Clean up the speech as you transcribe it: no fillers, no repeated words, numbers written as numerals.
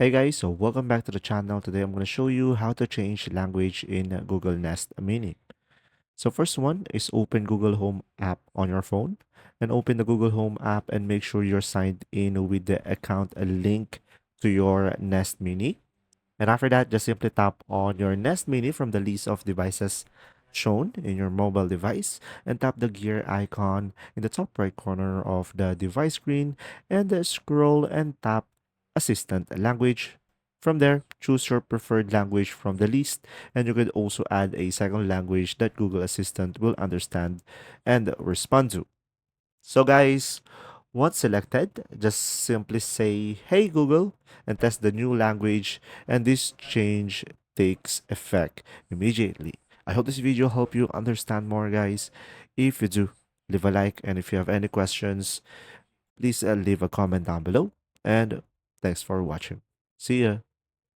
Hey guys, so welcome back to the channel. Today I'm going to show you how to change language in Google Nest Mini. So first one is open Google Home app on your phone and open the Google Home app and make sure you're signed in with the account link to your Nest Mini. And after that, just simply tap on your Nest Mini from the list of devices shown in your mobile device and tap the gear icon in the top right corner of the device screen and scroll and tap Assistant Language. From there, choose your preferred language from the list, and you could also add a second language that Google Assistant will understand and respond to. So, guys, once selected, just simply say, "Hey Google," and test the new language, and this change takes effect immediately. I hope this video helped you understand more, guys. If you do, leave a like, and if you have any questions, please leave a comment down below. And thanks for watching. See ya.